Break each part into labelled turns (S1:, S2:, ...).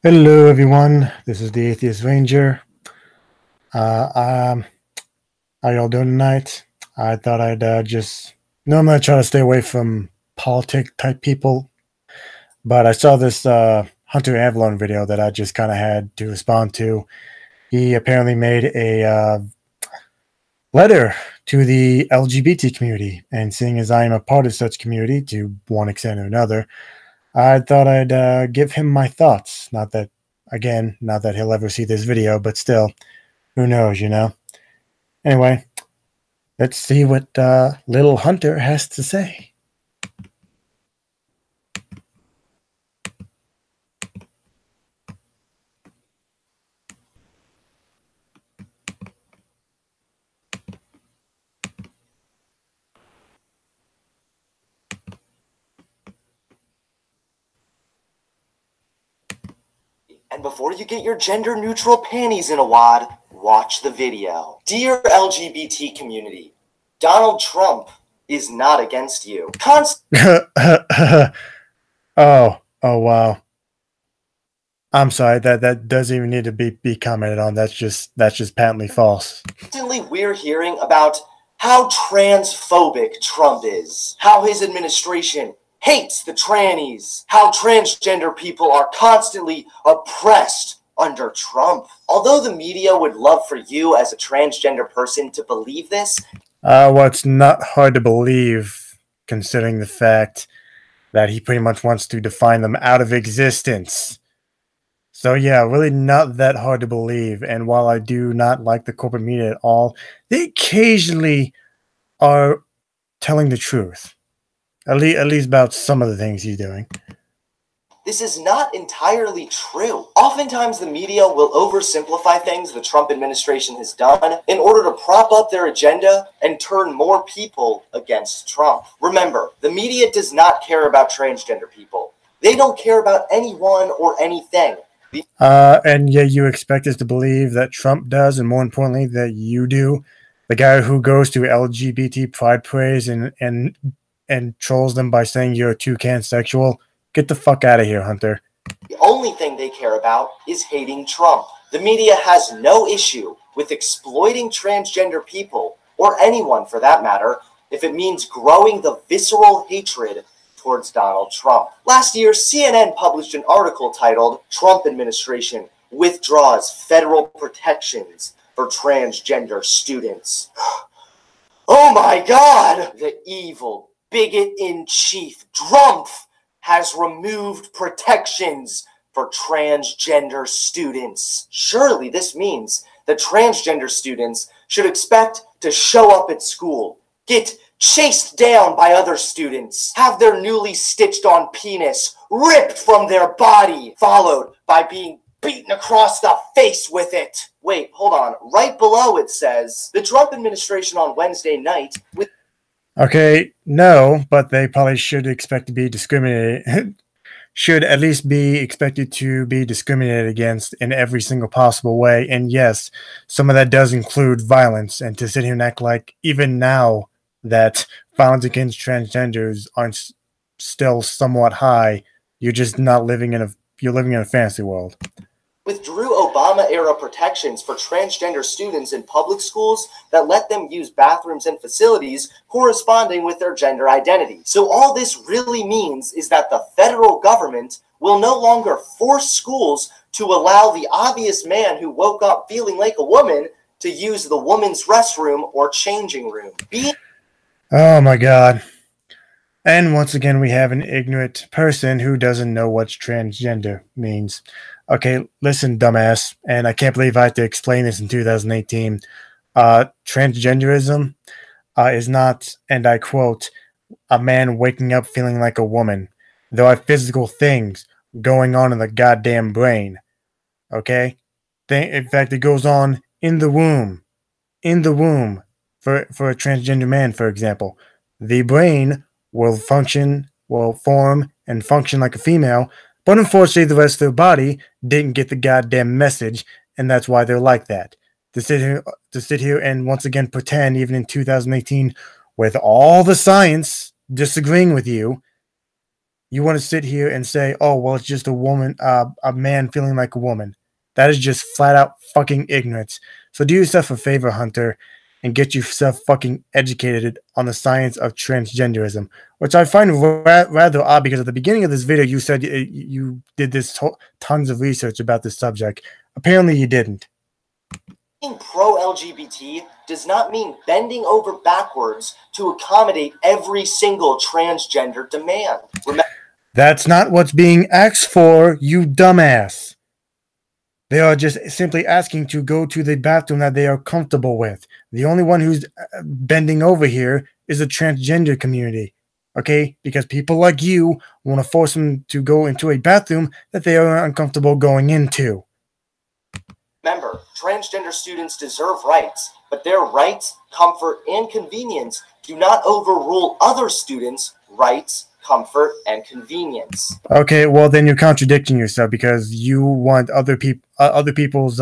S1: Hello, everyone. This is the Atheist Ranger. Uh, um, how y'all doing tonight? I thought I'd just normally I try to stay away from politic type people, but I saw this Hunter Avallone video that I just kind of had to respond to. He apparently made a letter to the LGBT community, and seeing as I am a part of such community to one extent or another, I thought I'd give him my thoughts. Not that he'll ever see this video, but still, who knows, you know? Anyway, let's see what little Hunter has to say.
S2: And before you get your gender-neutral panties in a wad, watch the video. Dear LGBT community, Donald Trump is not against you.
S1: Oh, wow. I'm sorry, that doesn't even need to be commented on. That's just patently false.
S2: Constantly we're hearing about how transphobic Trump is, how his administration hates the trannies, how transgender people are constantly oppressed under Trump. Although the media would love for you as a transgender person to believe this,
S1: Well, it's not hard to believe, considering the fact that he pretty much wants to define them out of existence. So yeah, really not that hard to believe. And while I do not like the corporate media at all, they occasionally are telling the truth. At least about some of the things he's doing.
S2: this is not entirely true. Oftentimes the media will oversimplify things the Trump administration has done in order to prop up their agenda and turn more people against Trump. Remember, the media does not care about transgender people. They don't care about anyone or anything.
S1: And yet you expect us to believe that Trump does, and more importantly, that you do. The guy who goes to LGBT pride parades and trolls them by saying you're a toucan sexual. Get the fuck out of here, Hunter.
S2: The only thing they care about is hating Trump. The media has no issue with exploiting transgender people, or anyone for that matter, if it means growing the visceral hatred towards Donald Trump. Last year, CNN published an article titled "Trump Administration Withdraws Federal Protections for Transgender Students." Oh my God! The evil bigot-in-chief, Trump, has removed protections for transgender students. Surely this means that transgender students should expect to show up at school, get chased down by other students, have their newly stitched on penis ripped from their body, followed by being beaten across the face with it. Wait, hold on. Right below it says, the Trump administration on Wednesday night with
S1: Okay, no, but they probably should expect to be discriminated. Should at least be expected to be discriminated against in every single possible way. And yes, some of that does include violence. And to sit here and act like even now that violence against transgenders aren't still somewhat high, you're just not living in a fantasy world.
S2: withdrew Obama-era protections for transgender students in public schools that let them use bathrooms and facilities corresponding with their gender identity. So all this really means is that the federal government will no longer force schools to allow the obvious man who woke up feeling like a woman to use the woman's restroom or changing room.
S1: Oh my God. And once again, we have an ignorant person who doesn't know what transgender means. Okay, listen, dumbass, and I can't believe I have to explain this in 2018. Transgenderism is not, and I quote, a man waking up feeling like a woman. There are physical things going on in the goddamn brain. Okay? In fact, it goes on in the womb. In the womb. For a transgender man, for example. The brain will form and function like a female, but unfortunately the rest of their body didn't get the goddamn message, and that's why they're like that. To sit here and once again pretend, even in 2018, with all the science disagreeing with you, You want to sit here and say, "Oh, well, it's just a woman, a man feeling like a woman." That is just flat out fucking ignorance. So do yourself a favor, Hunter, and get yourself fucking educated on the science of transgenderism, which I find rather odd because at the beginning of this video you said you did this tons of research about this subject. Apparently you didn't.
S2: Being pro-LGBT does not mean bending over backwards to accommodate every single transgender demand.
S1: That's not what's being asked for, you dumbass. They are just simply asking to go to the bathroom that they are comfortable with. The only one who's bending over here is the transgender community, okay? Because people like you want to force them to go into a bathroom that they are uncomfortable going into.
S2: Remember, transgender students deserve rights, but their rights, comfort, and convenience do not overrule other students' rights, comfort, and convenience.
S1: Okay, well then you're contradicting yourself because you want other people's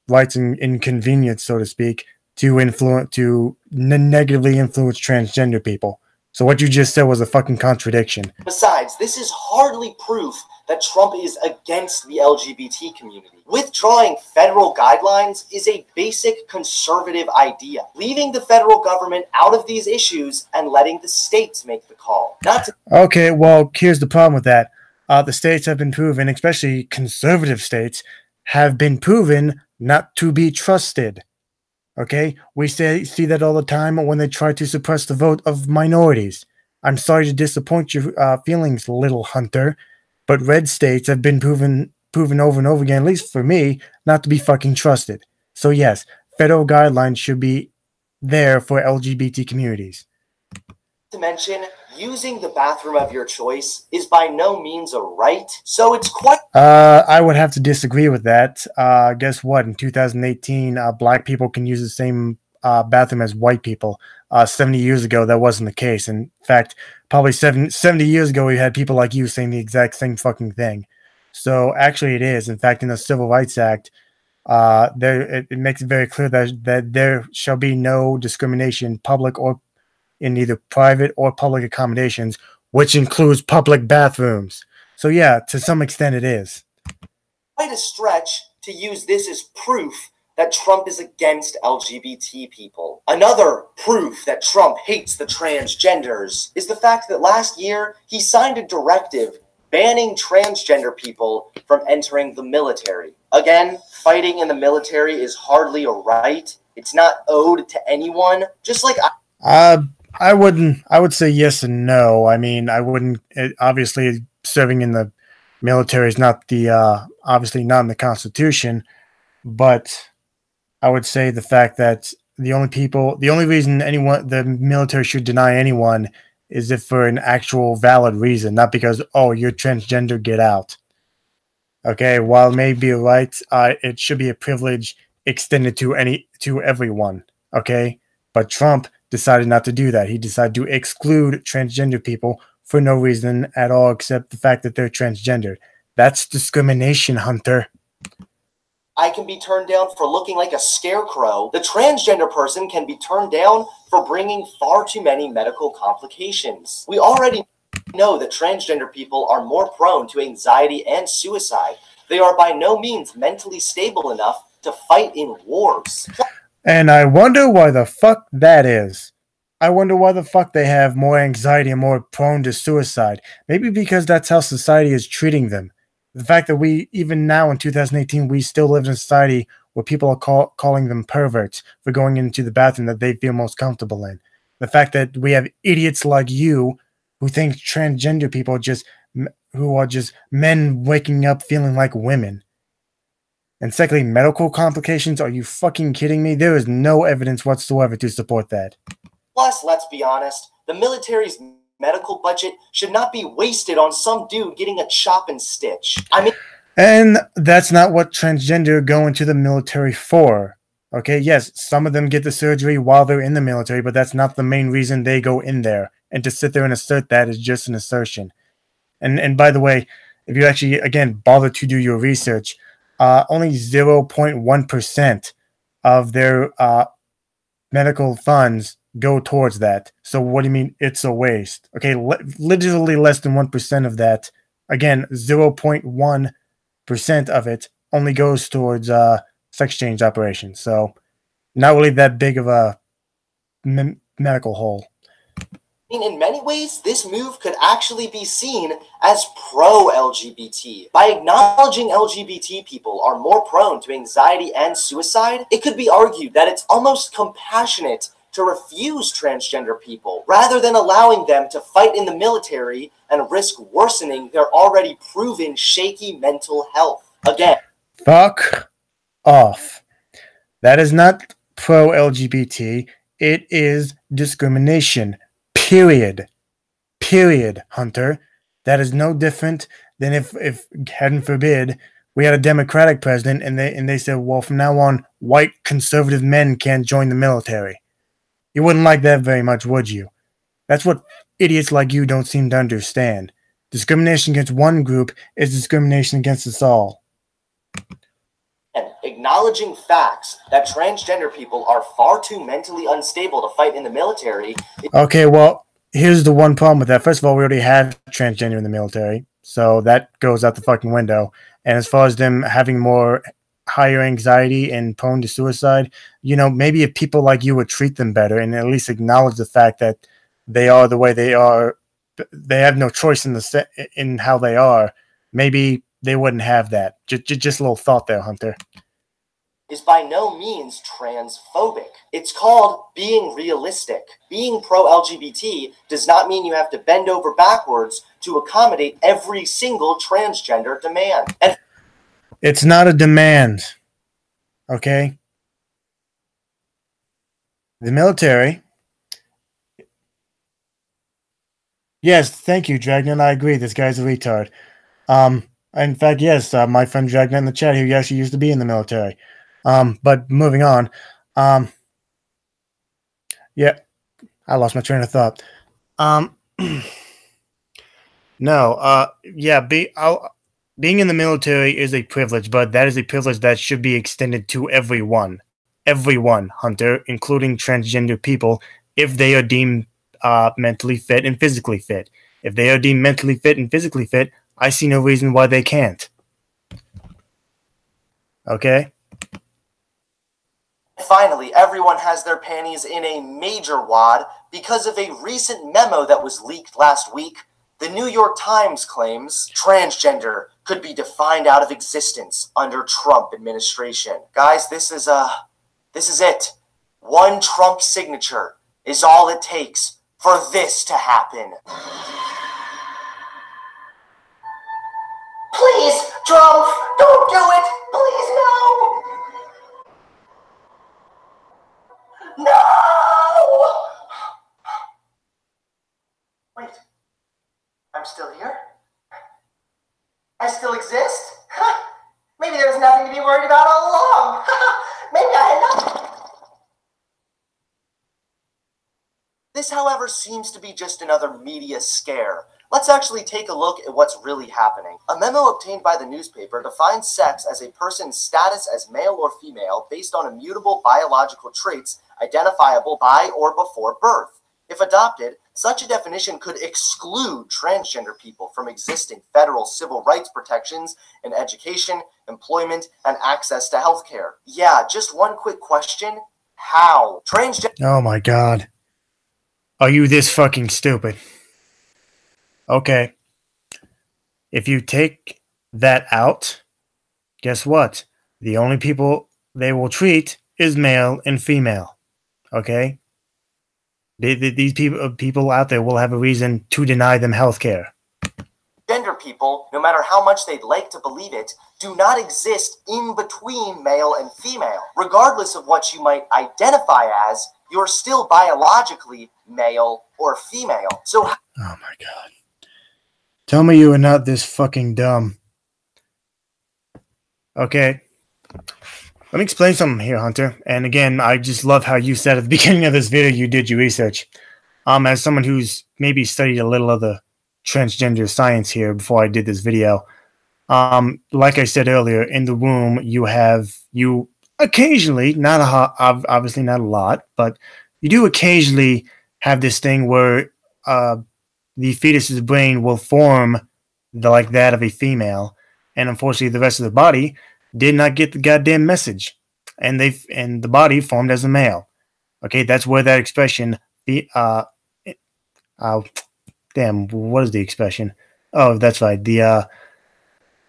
S1: rights and inconvenience, so to speak, to negatively influence transgender people. So what you just said was a fucking contradiction.
S2: Besides, this is hardly proof that Trump is against the LGBT community. Withdrawing federal guidelines is a basic conservative idea, leaving the federal government out of these issues and letting the states make the call.
S1: Okay, well, here's the problem with that. The states have been proven, especially conservative states, have been proven not to be trusted. Okay, we see that all the time when they try to suppress the vote of minorities. I'm sorry to disappoint your feelings, little Hunter, but red states have been proven over and over again, at least for me, not to be fucking trusted. So yes, federal guidelines should be there for LGBT communities.
S2: To mention, using the bathroom of your choice is by no means a right, so it's quite...
S1: I would have to disagree with that. Guess what? In 2018, black people can use the same bathroom as white people. 70 years ago, that wasn't the case. In fact, probably 70 years ago, we had people like you saying the exact same fucking thing. So actually it is. In fact, in the Civil Rights Act, it makes it very clear that there shall be no discrimination, public or in either private or public accommodations, which includes public bathrooms. So yeah, to some extent it is.
S2: Quite a stretch to use this as proof that Trump is against LGBT people. Another proof that Trump hates the transgenders is the fact that last year he signed a directive banning transgender people from entering the military. Again, fighting in the military is hardly a right. It's not owed to anyone. Just like
S1: I would say yes and no. I mean, I wouldn't. Obviously, serving in the military is not obviously not in the Constitution, but I would say the fact that the only reason the military should deny anyone is if for an actual valid reason, not because, oh, you're transgender, get out. Okay, while it may be a right, it should be a privilege extended to everyone. Okay, but Trump decided not to do that. He decided to exclude transgender people for no reason at all except the fact that they're transgender. That's discrimination, Hunter.
S2: I can be turned down for looking like a scarecrow. The transgender person can be turned down for bringing far too many medical complications. We already know that transgender people are more prone to anxiety and suicide. They are by no means mentally stable enough to fight in wars.
S1: And I wonder why the fuck that is. I wonder why the fuck they have more anxiety and more prone to suicide. Maybe because that's how society is treating them. The fact that even now in 2018, we still live in a society where people are calling them perverts for going into the bathroom that they feel most comfortable in. The fact that we have idiots like you who think transgender people who are just men waking up feeling like women. And secondly, medical complications? Are you fucking kidding me? There is no evidence whatsoever to support that.
S2: Plus, let's be honest, the military's medical budget should not be wasted on some dude getting a chop and stitch.
S1: And that's not what transgender go into the military for. Okay, yes, some of them get the surgery while they're in the military, but that's not the main reason they go in there. And to sit there and assert that is just an assertion. And by the way, if you actually, again, bother to do your research, only 0.1% of their medical funds go towards that. So what do you mean it's a waste? Okay, literally less than 1% of that. Again, 0.1% of it only goes towards sex change operations. So not really that big of a medical hole.
S2: In many ways, this move could actually be seen as pro-LGBT. By acknowledging LGBT people are more prone to anxiety and suicide, it could be argued that it's almost compassionate to refuse transgender people, rather than allowing them to fight in the military and risk worsening their already proven shaky mental health. Again,
S1: fuck off. That is not pro-LGBT. It is discrimination. Period. Period, Hunter. That is no different than if heaven forbid, we had a Democratic president and they said, well, from now on, white conservative men can't join the military. You wouldn't like that very much, would you? That's what idiots like you don't seem to understand. Discrimination against one group is discrimination against us all.
S2: And acknowledging facts that transgender people are far too mentally unstable to fight in the military.
S1: Okay, well, here's the one problem with that. First of all, we already have transgender in the military, so that goes out the fucking window. And as far as them having more higher anxiety and prone to suicide, you know, maybe if people like you would treat them better and at least acknowledge the fact that they are the way they are, they have no choice in how they are, maybe they wouldn't have that. Just a little thought there, Hunter.
S2: Is by no means transphobic. It's called being realistic. Being pro-LGBT does not mean you have to bend over backwards to accommodate every single transgender demand. And
S1: it's not a demand, okay? The military... Yes, thank you, Dragnet. I agree. This guy's a retard. In fact, yes, my friend Dragnet in the chat, he actually used to be in the military. But moving on. Yeah, I lost my train of thought. No, yeah, being in the military is a privilege, but that is a privilege that should be extended to everyone. Everyone, Hunter, including transgender people, if they are deemed mentally fit and physically fit. If they are deemed mentally fit and physically fit, I see no reason why they can't. Okay?
S2: Finally, everyone has their panties in a major wad because of a recent memo that was leaked last week. The New York Times claims transgender could be defined out of existence under Trump administration. Guys, this is it. One Trump signature is all it takes for this to happen. Please, Trump, don't do it. Please, no. No! Wait, I'm still here? I still exist? Maybe there's nothing to be worried about all along. Maybe I had nothing. This, however, seems to be just another media scare. Let's actually take a look at what's really happening. A memo obtained by the newspaper defines sex as a person's status as male or female based on immutable biological traits identifiable by or before birth. If adopted, such a definition could exclude transgender people from existing federal civil rights protections in education, employment, and access to healthcare. Yeah, just one quick question. How?
S1: Oh my god. Are you this fucking stupid? Okay. If you take that out, guess what? The only people they will treat is male and female. Okay? These people out there will have a reason to deny them health care.
S2: Gender people, no matter how much they'd like to believe it, do not exist in between male and female. Regardless of what you might identify as, you're still biologically male or female. So,
S1: oh my god. Tell me you are not this fucking dumb. Okay. Let me explain something here, Hunter. And again, I just love how you said at the beginning of this video you did your research. As someone who's maybe studied a little of the transgender science here before I did this video, like I said earlier, in the womb you occasionally, obviously not a lot, but you do occasionally have this thing where the fetus's brain will form like that of a female, and unfortunately, the rest of the body did not get the goddamn message, and the body formed as a male. Okay, that's where that expression, damn, what is the expression? Oh, that's right. The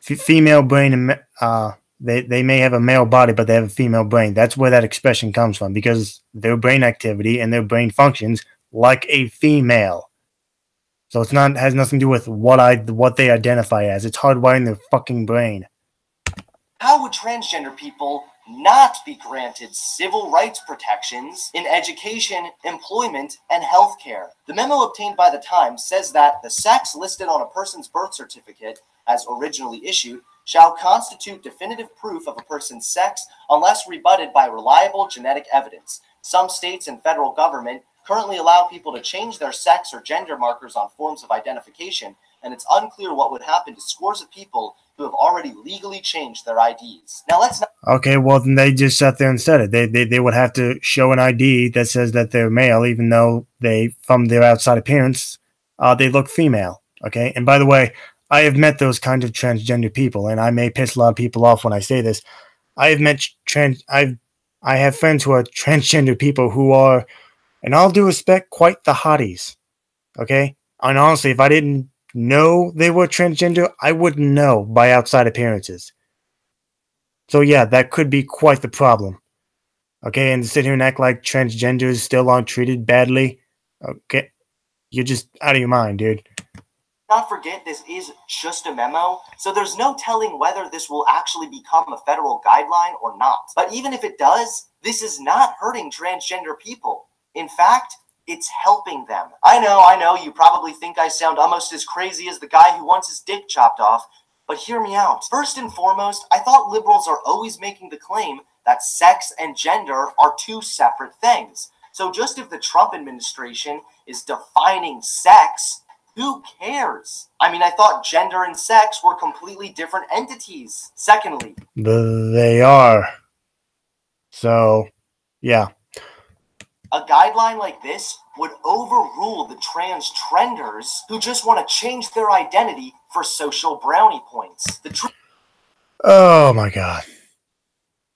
S1: female brain and they may have a male body, but they have a female brain. That's where that expression comes from, because their brain activity and their brain functions like a female. So it's not has nothing to do with what they identify as. It's hardwired in their fucking brain.
S2: How would transgender people not be granted civil rights protections in education, employment, and healthcare? The memo obtained by the Times says that the sex listed on a person's birth certificate, as originally issued, shall constitute definitive proof of a person's sex unless rebutted by reliable genetic evidence. Some states and federal government currently allow people to change their sex or gender markers on forms of identification, and it's unclear what would happen to scores of people who have already legally changed their IDs. Now let's not...
S1: Okay, well then they just sat there and said it. They would have to show an ID that says that they're male, even though they, from their outside appearance, they look female. Okay, and by the way, I have met those kind of transgender people, and I may piss a lot of people off when I say this. I have friends who are transgender people who are, in all due respect, quite the hotties. Okay, and honestly, if I didn't know they were transgender, I wouldn't know by outside appearances. So yeah, that could be quite the problem. Okay, and to sit here and act like transgenders still aren't treated badly, okay, you're just out of your mind, dude.
S2: Not forget, this is just a memo, so there's no telling whether this will actually become a federal guideline or not. But even if it does, this is not hurting transgender people. In fact, it's helping them. I know, you probably think I sound almost as crazy as the guy who wants his dick chopped off, but hear me out. First and foremost, I thought liberals are always making the claim that sex and gender are two separate things. So just if the Trump administration is defining sex, who cares? I mean, I thought gender and sex were completely different entities. Secondly,
S1: they are. So, yeah.
S2: A guideline like this would overrule the trans trenders who just want to change their identity for social brownie points.
S1: Oh my god.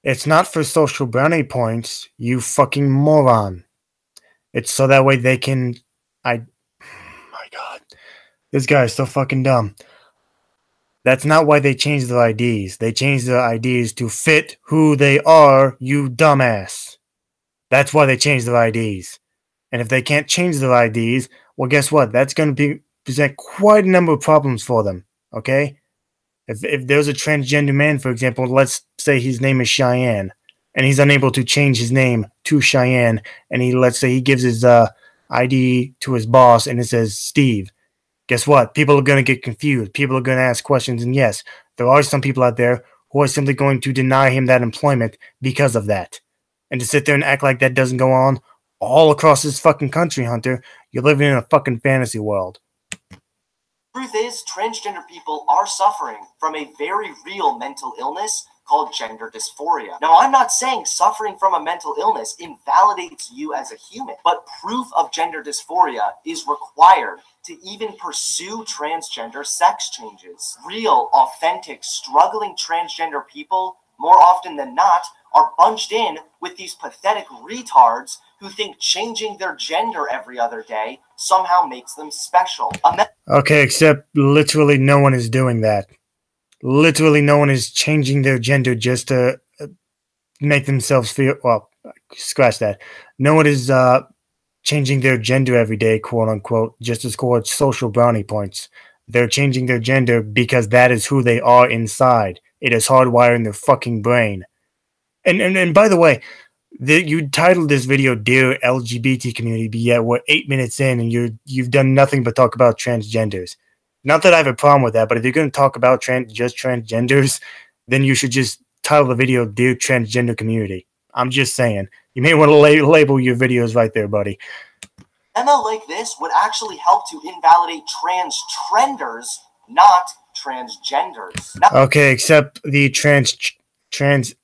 S1: It's not for social brownie points, you fucking moron. It's so that way they can... My god. This guy is so fucking dumb. That's not why they changed their IDs. They changed their IDs to fit who they are, you dumbass. That's why they changed their IDs. And if they can't change their IDs, well, guess what? That's going to present quite a number of problems for them, okay? If there's a transgender man, for example, let's say his name is Cheyenne, and he's unable to change his name to Cheyenne, and let's say he gives his ID to his boss, and it says Steve. Guess what? People are going to get confused. People are going to ask questions, and yes, there are some people out there who are simply going to deny him that employment because of that. And to sit there and act like that doesn't go on all across this fucking country, Hunter, you're living in a fucking fantasy world.
S2: Truth is, transgender people are suffering from a very real mental illness called gender dysphoria. Now, I'm not saying suffering from a mental illness invalidates you as a human, but proof of gender dysphoria is required to even pursue transgender sex changes. Real, authentic, struggling transgender people, more often than not, are bunched in with these pathetic retards who think changing their gender every other day somehow makes them special.
S1: Okay, except literally no one is doing that. Literally no one is changing their gender just to make themselves feel... Well, scratch that. No one is changing their gender every day, quote-unquote, just to score social brownie points. They're changing their gender because that is who they are inside. It is hardwired in their fucking brain. And by the way, you titled this video "Dear LGBT Community," but yet we're 8 minutes in and you've done nothing but talk about transgenders. Not that I have a problem with that, but if you're going to talk about just transgenders, then you should just title the video "Dear Transgender Community." I'm just saying. You may want to label your videos right there, buddy.
S2: Memo like this would actually help to invalidate trans trenders, not transgenders.
S1: Okay, except the transgenders,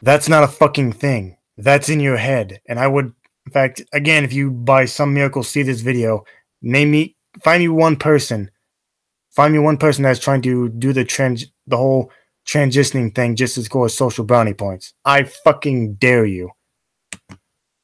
S1: that's not a fucking thing. That's in your head. And I would, in fact, again, if you by some miracle see this video, find me one person. Find me one person that's trying to do the whole transitioning thing just to score social brownie points. I fucking dare you.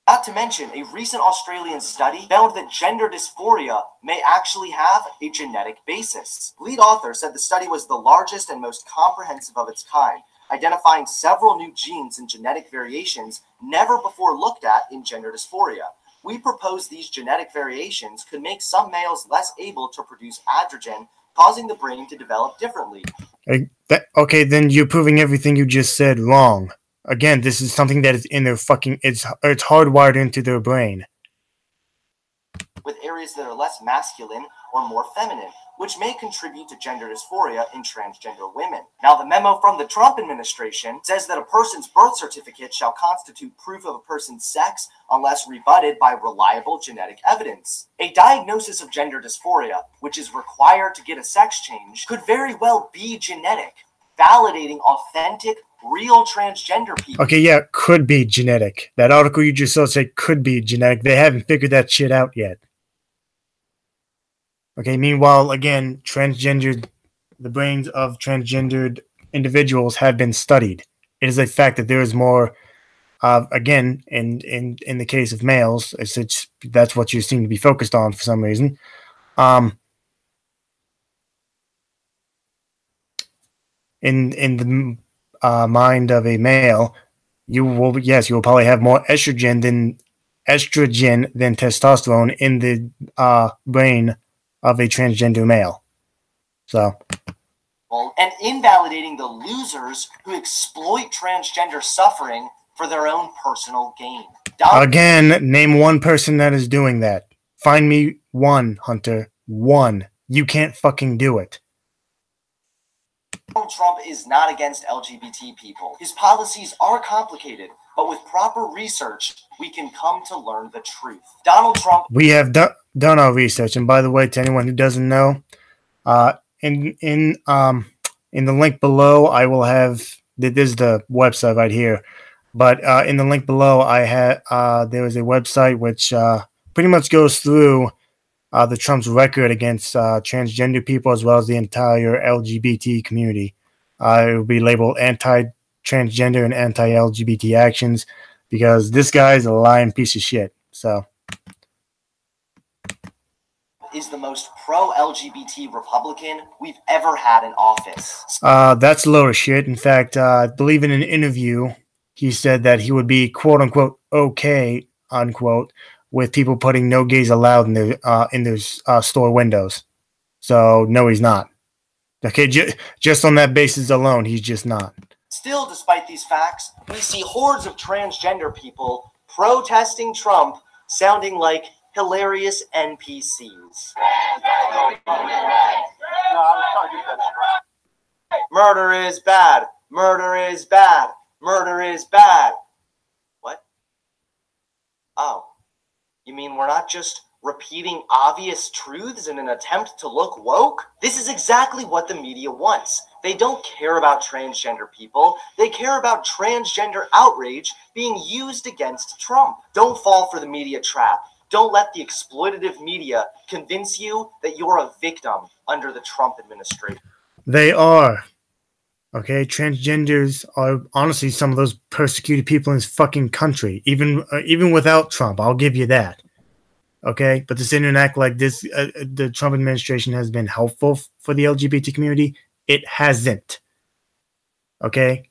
S2: Not to mention, a recent Australian study found that gender dysphoria may actually have a genetic basis. Lead author said the study was the largest and most comprehensive of its kind, identifying several new genes and genetic variations never before looked at in gender dysphoria. We propose these genetic variations could make some males less able to produce androgen, causing the brain to develop differently.
S1: Okay, then you're proving everything you just said wrong. Again, this is something that is in their it's hardwired into their brain.
S2: With areas that are less masculine or more feminine, which may contribute to gender dysphoria in transgender women. Now, the memo from the Trump administration says that a person's birth certificate shall constitute proof of a person's sex unless rebutted by reliable genetic evidence. A diagnosis of gender dysphoria, which is required to get a sex change, could very well be genetic, validating authentic, real transgender people.
S1: Okay, yeah, could be genetic. That article you just saw said could be genetic. They haven't figured that shit out yet. Okay, meanwhile, again, the brains of transgendered individuals have been studied. It is a fact that there is more, again, in the case of males, that's what you seem to be focused on for some reason. In the mind of a male, you will probably have more estrogen than testosterone in the brain of a transgender male. So,
S2: and invalidating the losers who exploit transgender suffering for their own personal gain.
S1: Again, name one person that is doing that. Find me one, Hunter. One. You can't fucking do it.
S2: Donald Trump is not against LGBT people. His policies are complicated, but with proper research, we can come to learn the truth. Donald Trump...
S1: We have done our research, and by the way, to anyone who doesn't know, in the link below, I will have... This is the website right here. But in the link below, there is a website which pretty much goes through the Trump's record against transgender people as well as the entire LGBT community. It will be labeled anti-transgender and anti-LGBT actions because this guy is a lying piece of shit. So,
S2: is the most pro-LGBT Republican we've ever had in office.
S1: That's a load of shit. In fact, I believe in an interview, he said that he would be quote unquote okay unquote with people putting no gays allowed in their store windows. So no, he's not. Okay, just on that basis alone, he's just not.
S2: Still, despite these facts, we see hordes of transgender people protesting Trump, sounding like hilarious NPCs. Murder is bad. Murder is bad. Murder is bad. What? Oh. You mean we're not just repeating obvious truths in an attempt to look woke? This is exactly what the media wants. They don't care about transgender people. They care about transgender outrage being used against Trump. Don't fall for the media trap. Don't let the exploitative media convince you that you're a victim under the Trump administration.
S1: They are. Okay, transgenders are honestly some of those persecuted people in this fucking country, even without Trump. I'll give you that. Okay, but to sit and act like this, the Trump administration has been helpful for the LGBT community, it hasn't. Okay,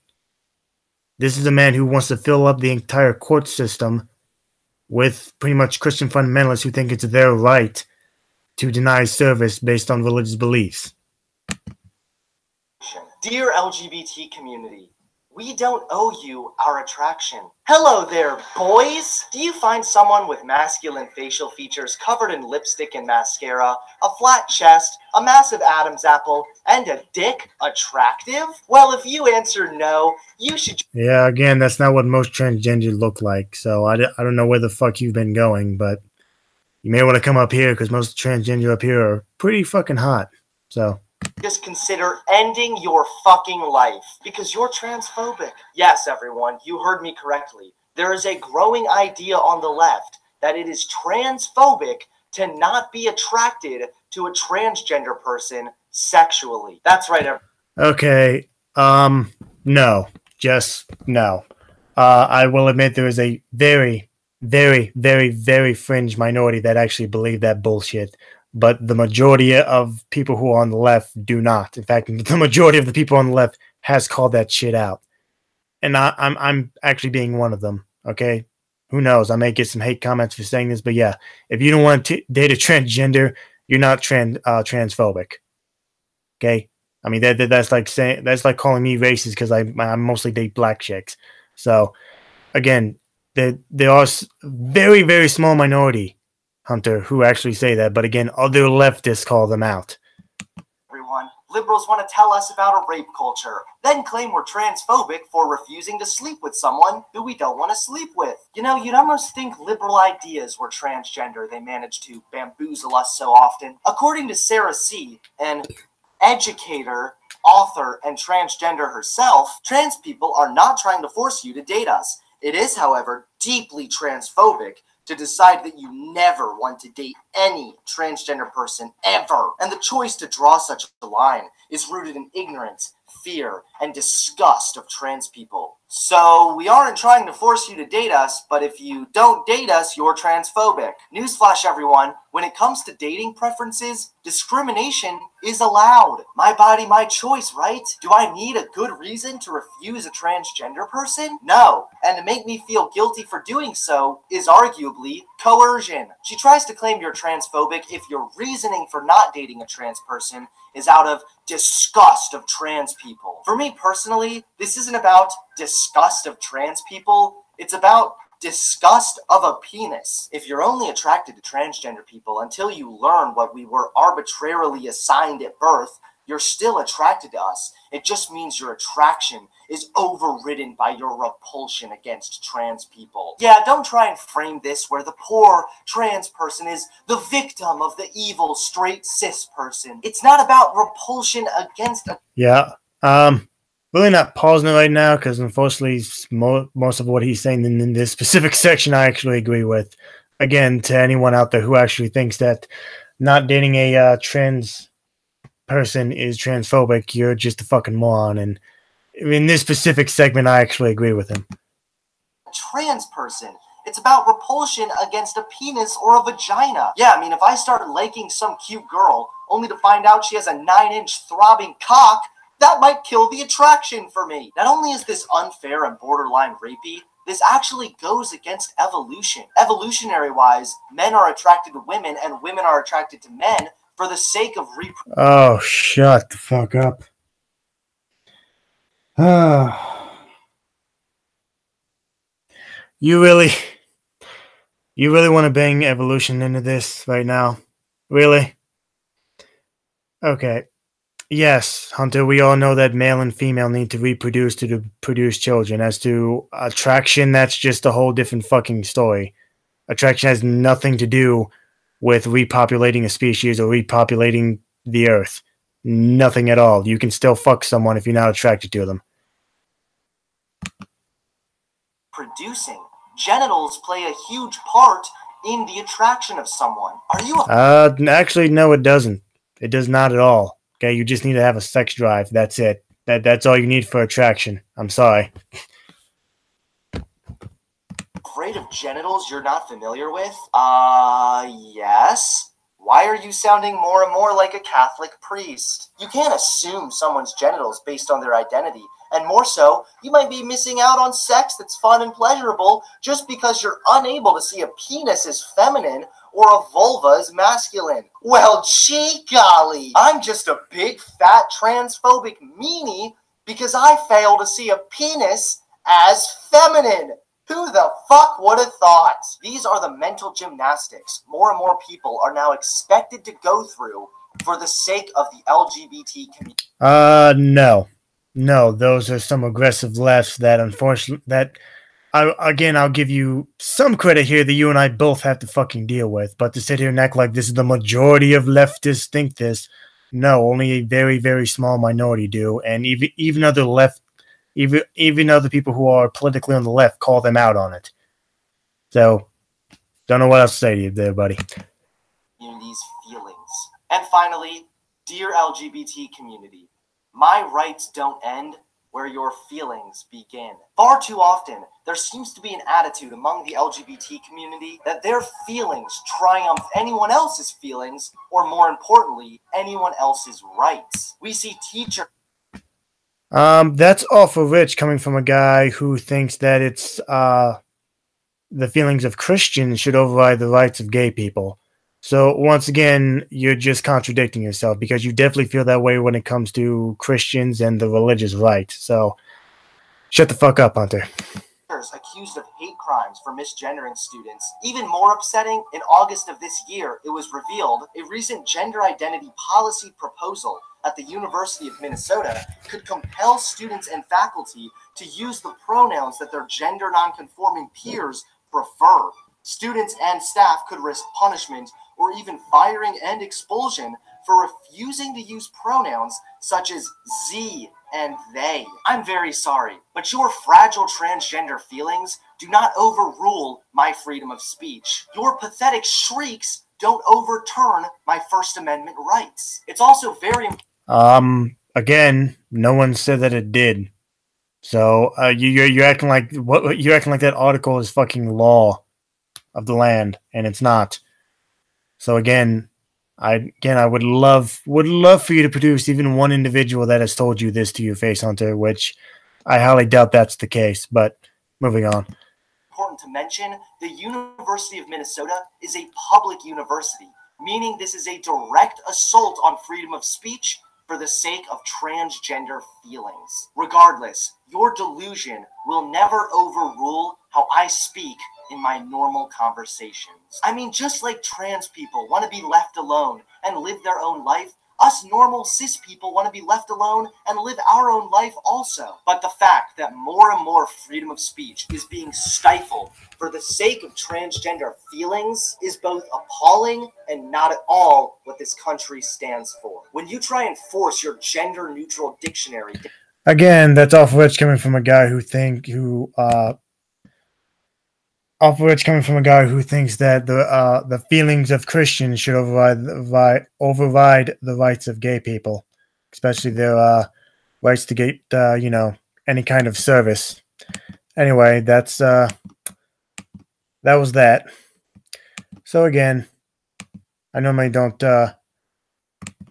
S1: this is a man who wants to fill up the entire court system with pretty much Christian fundamentalists who think it's their right to deny service based on religious beliefs.
S2: Dear LGBT community, we don't owe you our attraction. Hello there, boys! Do you find someone with masculine facial features covered in lipstick and mascara, a flat chest, a massive Adam's apple, and a dick attractive? Well, if you answer no, you should...
S1: Yeah, again, that's not what most transgenders look like, so I don't know where the fuck you've been going, but you may want to come up here because most transgender up here are pretty fucking hot, so...
S2: Just consider ending your fucking life because you're transphobic. Yes, everyone, you heard me correctly. There is a growing idea on the left that it is transphobic to not be attracted to a transgender person sexually. That's right.
S1: Okay. No. Just no. I will admit there is a very, very, very, very fringe minority that actually believe that bullshit. But the majority of people who are on the left do not. In fact, the majority of the people on the left has called that shit out. And I'm actually being one of them. Okay. Who knows? I may get some hate comments for saying this, but yeah, if you don't want to date a transgender, you're not transphobic. Okay. I mean that's like saying that's like calling me racist because I mostly date black chicks. So again, there are very, very small minority, Hunter, who actually say that. But again, other leftists call them out.
S2: Everyone, liberals want to tell us about a rape culture, then claim we're transphobic for refusing to sleep with someone who we don't want to sleep with. You know, you'd almost think liberal ideas were transgender. They manage to bamboozle us so often. According to Sarah C., an educator, author, and transgender herself, trans people are not trying to force you to date us. It is, however, deeply transphobic to decide that you never want to date any transgender person ever. And the choice to draw such a line is rooted in ignorance, fear, and disgust of trans people. So we aren't trying to force you to date us, but if you don't date us, you're transphobic. Newsflash, everyone, when it comes to dating preferences, discrimination is allowed. My body, my choice, right? Do I need a good reason to refuse a transgender person? No. And to make me feel guilty for doing so is arguably coercion. She tries to claim you're transphobic if your reasoning for not dating a trans person is out of disgust of trans people. For me personally, this isn't about disgust of trans people, it's about disgust of a penis. If you're only attracted to transgender people until you learn what we were arbitrarily assigned at birth, you're still attracted to us. It just means your attraction is overridden by your repulsion against trans people. Yeah, don't try and frame this where the poor trans person is the victim of the evil straight cis person. It's not about repulsion against a—
S1: Yeah. Really not pausing it right now because unfortunately most of what he's saying in this specific section I actually agree with. Again, to anyone out there who actually thinks that not dating a trans person is transphobic, you're just a fucking moron. And in this specific segment, I actually agree with him.
S2: Trans person. It's about repulsion against a penis or a vagina. Yeah, I mean, if I start liking some cute girl only to find out she has a 9-inch throbbing cock, that might kill the attraction for me. Not only is this unfair and borderline rapey, this actually goes against evolution. Evolutionary-wise, men are attracted to women and women are attracted to men for the sake of reproduction.
S1: Oh, shut the fuck up. You really want to bang evolution into this right now? Really? Okay. Yes, Hunter, we all know that male and female need to reproduce to produce children. As to attraction, that's just a whole different fucking story. Attraction has nothing to do with repopulating a species or repopulating the earth. Nothing at all. You can still fuck someone if you're not attracted to them.
S2: Producing. Genitals play a huge part in the attraction of someone. Are you
S1: actually, no, it doesn't. It does not at all. Okay, you just need to have a sex drive. That's it. That's all you need for attraction. I'm sorry.
S2: Afraid of genitals you're not familiar with? Yes. Why are you sounding more and more like a Catholic priest? You can't assume someone's genitals based on their identity, and more so, you might be missing out on sex that's fun and pleasurable just because you're unable to see a penis as feminine or a vulva as masculine. Well, gee golly, I'm just a big fat transphobic meanie because I fail to see a penis as feminine. Who the fuck would have thought? These are the mental gymnastics more and more people are now expected to go through for the sake of the LGBT community.
S1: No. No, those are some aggressive lefts that unfortunately, I'll give you some credit here that you and I both have to fucking deal with, but to sit here and act like this is the majority of leftists think this, no, only a very, very small minority do, and even other Even other people who are politically on the left call them out on it. So, don't know what else to say to you there, buddy.
S2: Community's feelings. And finally, dear LGBT community, my rights don't end where your feelings begin. Far too often, there seems to be an attitude among the LGBT community that their feelings triumph anyone else's feelings, or more importantly, anyone else's rights. We see teachers.
S1: That's awful rich coming from a guy who thinks that it's the feelings of Christians should override the rights of gay people. So once again, you're just contradicting yourself, because you definitely feel that way when it comes to Christians and the religious right. So shut the fuck up, Hunter.
S2: Accused of hate crimes for misgendering students. Even more upsetting, in August of this year, it was revealed a recent gender identity policy proposal at the University of Minnesota could compel students and faculty to use the pronouns that their gender nonconforming peers prefer. Students and staff could risk punishment or even firing and expulsion for refusing to use pronouns such as Z and they. I'm very sorry, but your fragile transgender feelings do not overrule my freedom of speech. Your pathetic shrieks don't overturn my First Amendment rights. It's also very
S1: again, no one said that it did. So you're acting like you're acting like that article is fucking law of the land, and it's not. So again, I would love for you to produce even one individual that has told you this to your face, Hunter, which I highly doubt that's the case. But moving on.
S2: Important to mention, the University of Minnesota is a public university, meaning this is a direct assault on freedom of speech for the sake of transgender feelings. Regardless, your delusion will never overrule how I speak in my normal conversations. I mean, just like trans people want to be left alone and live their own life, us normal cis people want to be left alone and live our own life also. But the fact that more and more freedom of speech is being stifled for the sake of transgender feelings is both appalling and not at all what this country stands for. When you try and force your gender-neutral dictionary...
S1: Again, that's awful rich coming from a guy who thinks that the feelings of Christians should override the rights of gay people, especially their rights to get any kind of service. Anyway, that was that. So again, I normally don't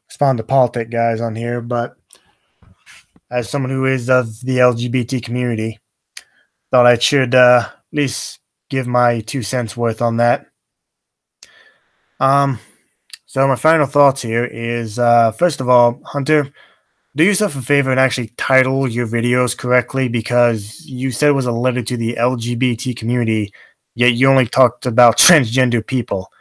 S1: respond to politic guys on here, but as someone who is of the LGBT community, thought I should at least give my 2 cents worth on that. So my final thoughts here is, first of all, Hunter, do yourself a favor and actually title your videos correctly, because you said it was a letter to the LGBT community, yet you only talked about transgender people.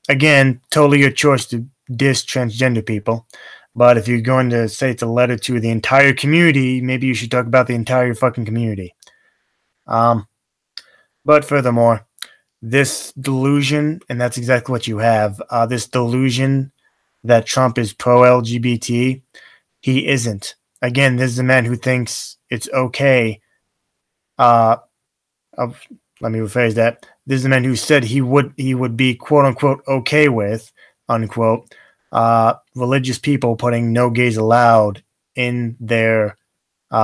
S1: Again, totally your choice to diss transgender people, but if you're going to say it's a letter to the entire community, maybe you should talk about the entire fucking community. But furthermore, this delusion, and that's exactly what you have, this delusion that Trump is pro-LGBT, he isn't. Again, this is a man who thinks it's okay. Let me rephrase that. This is a man who said he would be quote-unquote okay with, unquote, religious people putting no gays allowed in their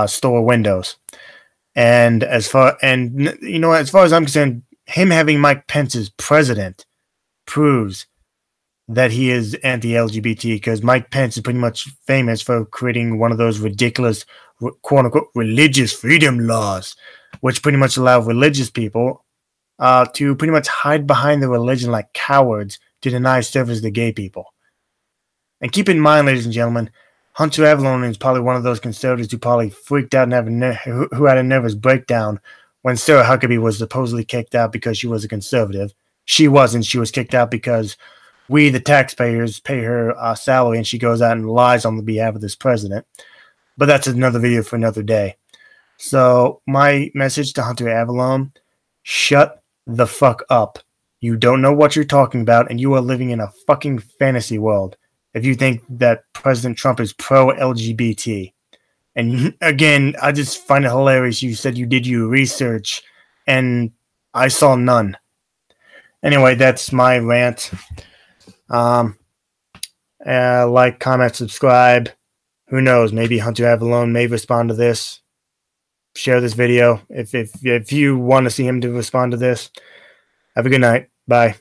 S1: store windows. And as far as I'm concerned, him having Mike Pence as president proves that he is anti-LGBT, because Mike Pence is pretty much famous for creating one of those ridiculous quote-unquote religious freedom laws, which pretty much allow religious people to pretty much hide behind their religion like cowards to deny service to gay people. And keep in mind, ladies and gentlemen, Hunter Avallone is probably one of those conservatives who probably freaked out and who had a nervous breakdown when Sarah Huckabee was supposedly kicked out because she was a conservative. She wasn't. She was kicked out because we, the taxpayers, pay her salary, and she goes out and lies on the behalf of this president. But that's another video for another day. So my message to Hunter Avallone, shut the fuck up. You don't know what you're talking about, and you are living in a fucking fantasy world if you think that President Trump is pro-LGBT. And again, I just find it hilarious. You said you did your research, and I saw none. Anyway, that's my rant. Like, comment, subscribe. Who knows? Maybe Hunter Avallone may respond to this. Share this video if you want to see him to respond to this. Have a good night. Bye.